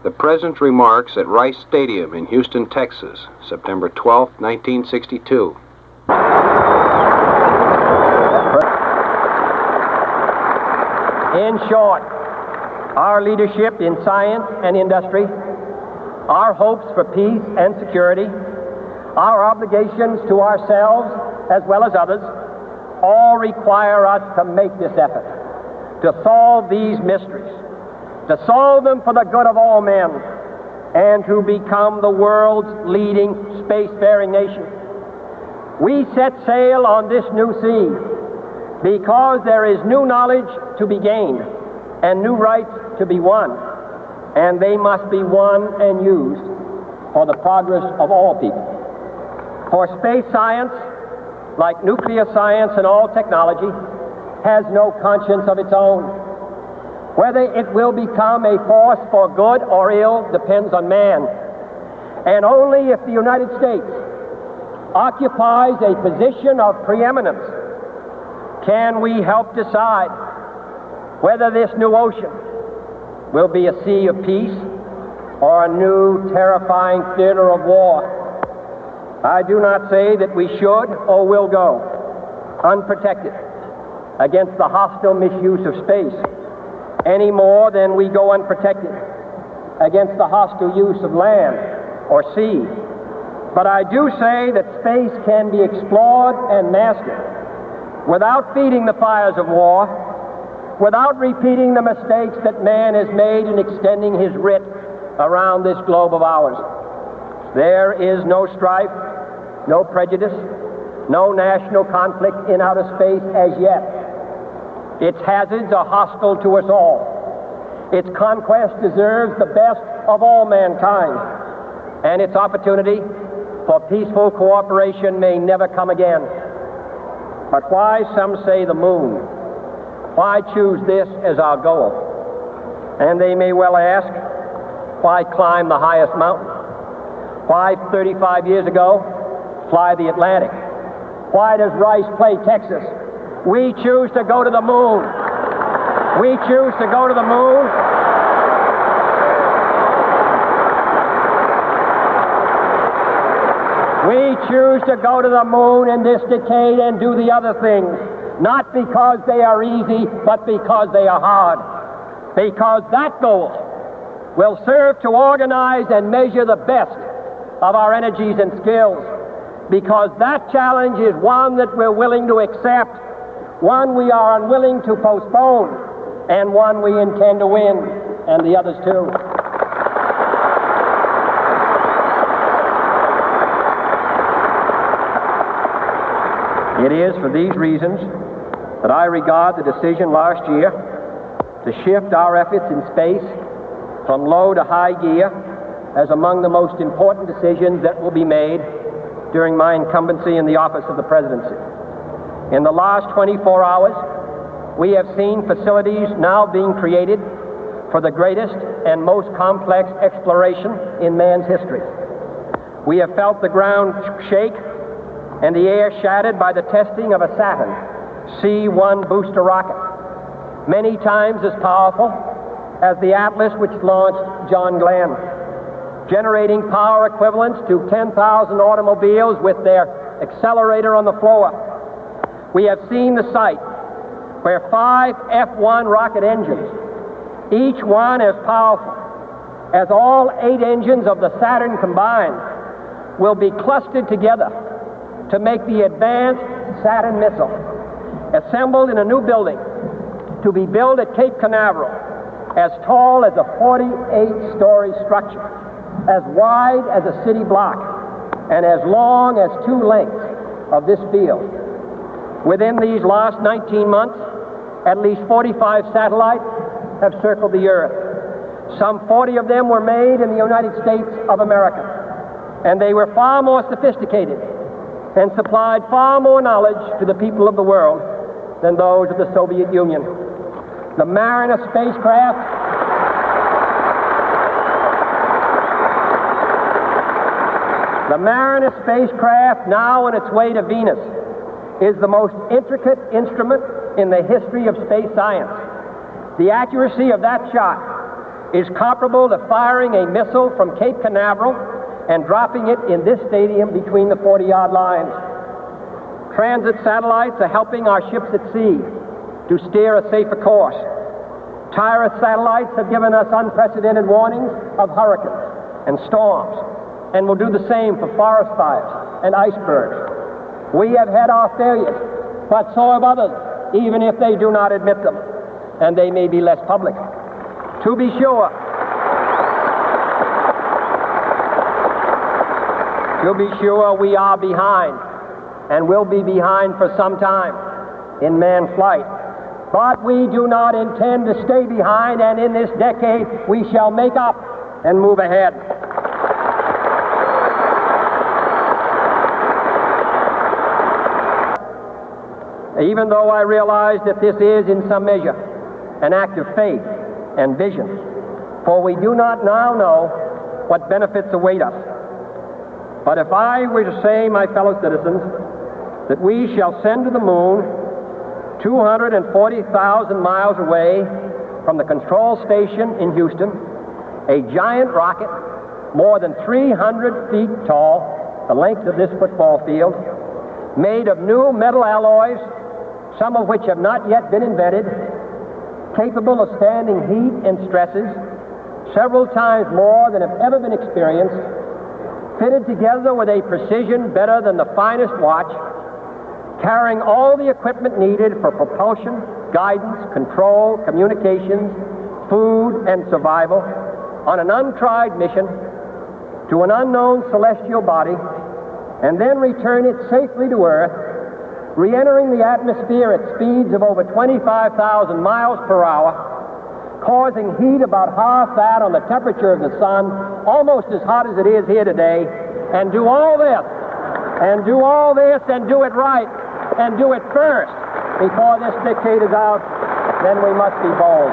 The President's remarks at Rice Stadium in Houston, Texas, September 12, 1962. In short, our leadership in science and industry, our hopes for peace and security, our obligations to ourselves as well as others, all require us to make this effort, to solve these mysteries, to solve them for the good of all men, and to become the world's leading spacefaring nation. We set sail on this new sea because there is new knowledge to be gained and new rights to be won, and they must be won and used for the progress of all people. For space science, like nuclear science and all technology, has no conscience of its own. Whether it will become a force for good or ill depends on man. And only if the United States occupies a position of preeminence can we help decide whether this new ocean will be a sea of peace or a new terrifying theater of war. I do not say that we should or will go unprotected against the hostile misuse of space any more than we go unprotected against the hostile use of land or sea. But I do say that space can be explored and mastered without feeding the fires of war, without repeating the mistakes that man has made in extending his writ around this globe of ours. There is no strife, no prejudice, no national conflict in outer space as yet. Its hazards are hostile to us all. Its conquest deserves the best of all mankind, and its opportunity for peaceful cooperation may never come again. But why, some say, the moon? Why choose this as our goal? And they may well ask, why climb the highest mountain? Why, 35 years ago, fly the Atlantic? Why does Rice play Texas? We choose to go to the moon. We choose to go to the moon. We choose to go to the moon in this decade and do the other things, not because they are easy, but because they are hard. Because that goal will serve to organize and measure the best of our energies and skills. Because that challenge is one that we're willing to accept, one we are unwilling to postpone, and one we intend to win, and the others too. It is for these reasons that I regard the decision last year to shift our efforts in space from low to high gear as among the most important decisions that will be made during my incumbency in the office of the presidency. In the last 24 hours, we have seen facilities now being created for the greatest and most complex exploration in man's history. We have felt the ground shake and the air shattered by the testing of a Saturn C-1 booster rocket, many times as powerful as the Atlas which launched John Glenn, generating power equivalents to 10,000 automobiles with their accelerator on the floor. We have seen the site where 5 F-1 rocket engines, each one as powerful as all 8 engines of the Saturn combined, will be clustered together to make the advanced Saturn missile, assembled in a new building to be built at Cape Canaveral, as tall as a 48-story structure, as wide as a city block, and as long as 2 lengths of this field. Within these last 19 months, at least 45 satellites have circled the Earth. Some 40 of them were made in the United States of America, and they were far more sophisticated and supplied far more knowledge to the people of the world than those of the Soviet Union. The Mariner spacecraft now on its way to Venus is the most intricate instrument in the history of space science. The accuracy of that shot is comparable to firing a missile from Cape Canaveral and dropping it in this stadium between the 40-yard lines. Transit satellites are helping our ships at sea to steer a safer course. Tireless satellites have given us unprecedented warnings of hurricanes and storms, and will do the same for forest fires and icebergs. We have had our failures, but so have others, even if they do not admit them, and they may be less public. To be sure, we are behind, and will be behind for some time in manned flight. But we do not intend to stay behind, and in this decade we shall make up and move ahead. Even though I realize that this is, in some measure, an act of faith and vision, for we do not now know what benefits await us. But if I were to say, my fellow citizens, that we shall send to the moon 240,000 miles away from the control station in Houston a giant rocket more than 300 feet tall, the length of this football field, made of new metal alloys, some of which have not yet been invented, capable of standing heat and stresses several times more than have ever been experienced, fitted together with a precision better than the finest watch, carrying all the equipment needed for propulsion, guidance, control, communications, food, and survival, on an untried mission to an unknown celestial body, and then return it safely to Earth, re-entering the atmosphere at speeds of over 25,000 miles per hour, causing heat about half that on the temperature of the sun, almost as hot as it is here today, and do all this, and do it right, and do it first before this decade is out, then we must be bold.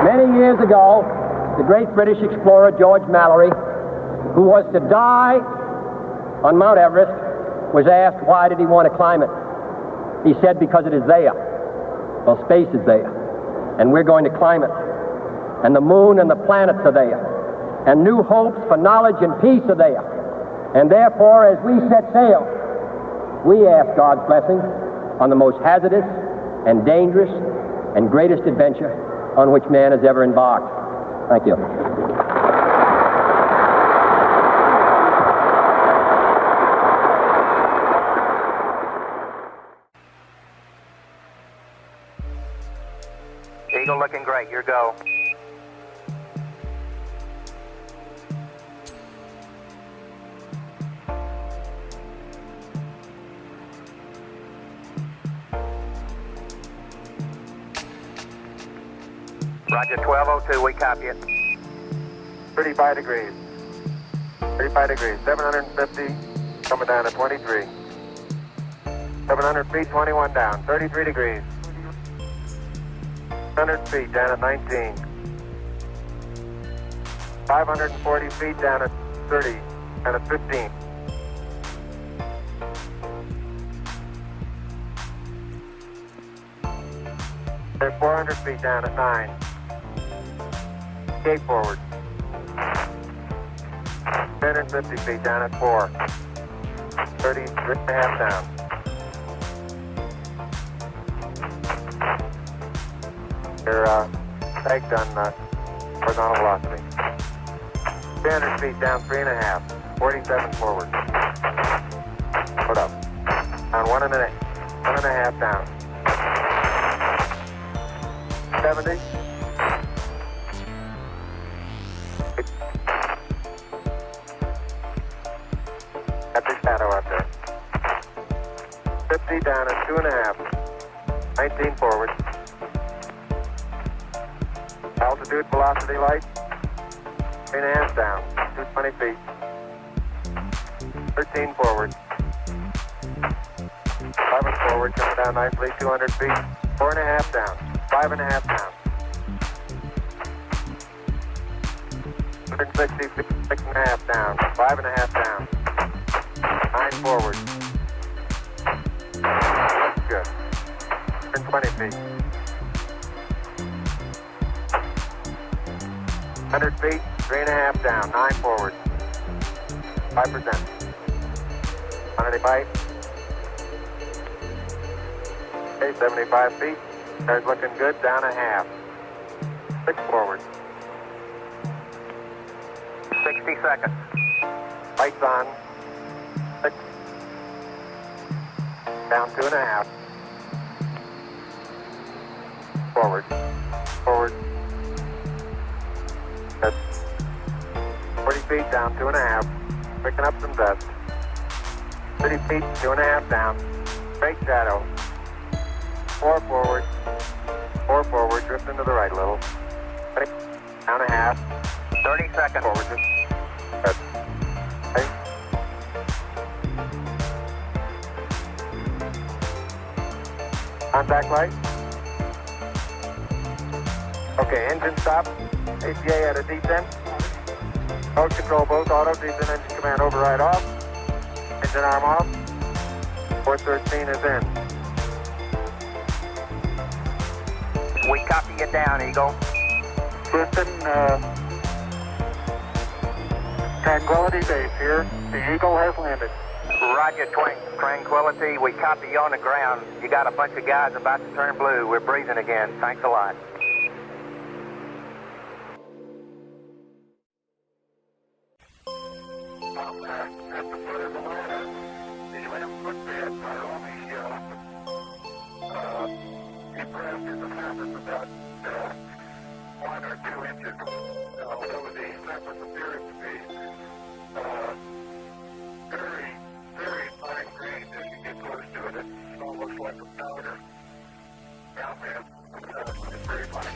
Many years ago, the great British explorer George Mallory, who was to die on Mount Everest, was asked why did he want to climb it. He said, because it is there. Well, space is there, and we're going to climb it. And the moon and the planets are there, and new hopes for knowledge and peace are there. And therefore, as we set sail, we ask God's blessing on the most hazardous and dangerous and greatest adventure on which man has ever embarked. Thank you. Eagle looking great. Your go. Roger, 1202, we copy it. 35 degrees. 35 degrees. 750, coming down to 23. 700 feet, 21 down. 33 degrees. 100 feet, down at 19. 540 feet, down at 30, down at 15. They're 400 feet, down at 9. Gate forward. 150 feet, down at 4. 33 and a half down. Your tagged on horizontal velocity. 300 feet down, 3.5. 47 forward. Put up. Down 1.5 down. 70. Got the shadow out there. 50 down at 2.5. 19 forward. Altitude, velocity, light. 3.5 down. 220 feet. 13 forward. 11 forward, coming down nicely. 200 feet. 4.5 down. 5.5 down. 160 feet. 6.5 down. 5.5 down. 9 forward. 20 feet. 100 feet, 3.5 down, 9 forward. 5%. 185. Okay, 75 feet. Car's looking good, down a half. 6 forward. 60 seconds. Lights on. 6. Down 2.5. Forward. Forward. Good. 40 feet down 2.5. Picking up some dust. 30 feet, 2.5 down. Straight shadow. 4 forward. 4 forward. Drift into the right a little. Down a half. 30 seconds. Forward. Good. Okay. Contact light. Okay, engine stop. APA at a descent. Mode control both auto. Descent engine command override off. Engine arm off. 413 is in. We copy you down, Eagle. Houston, Tranquility Base here. The Eagle has landed. Roger, Tranquility. We copy you on the ground. You got a bunch of guys about to turn blue. We're breathing again. Thanks a lot. At the foot of the ladder, the lamp footbeds are only depressed in the surface about 1 or 2 inches, although the surface appears to be very, very fine grained as you get close to it. It's almost like a powder. Down there, it's very fine.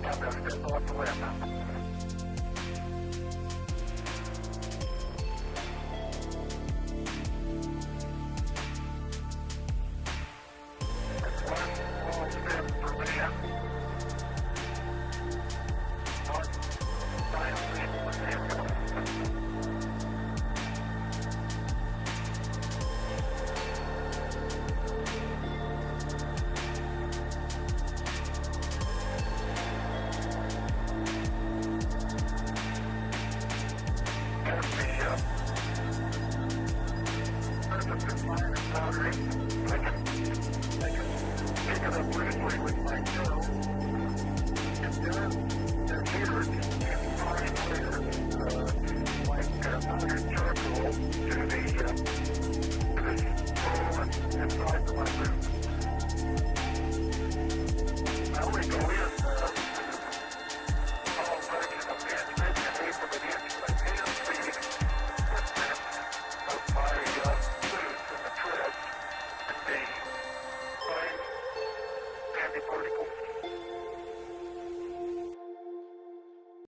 I'm going to step off the limb.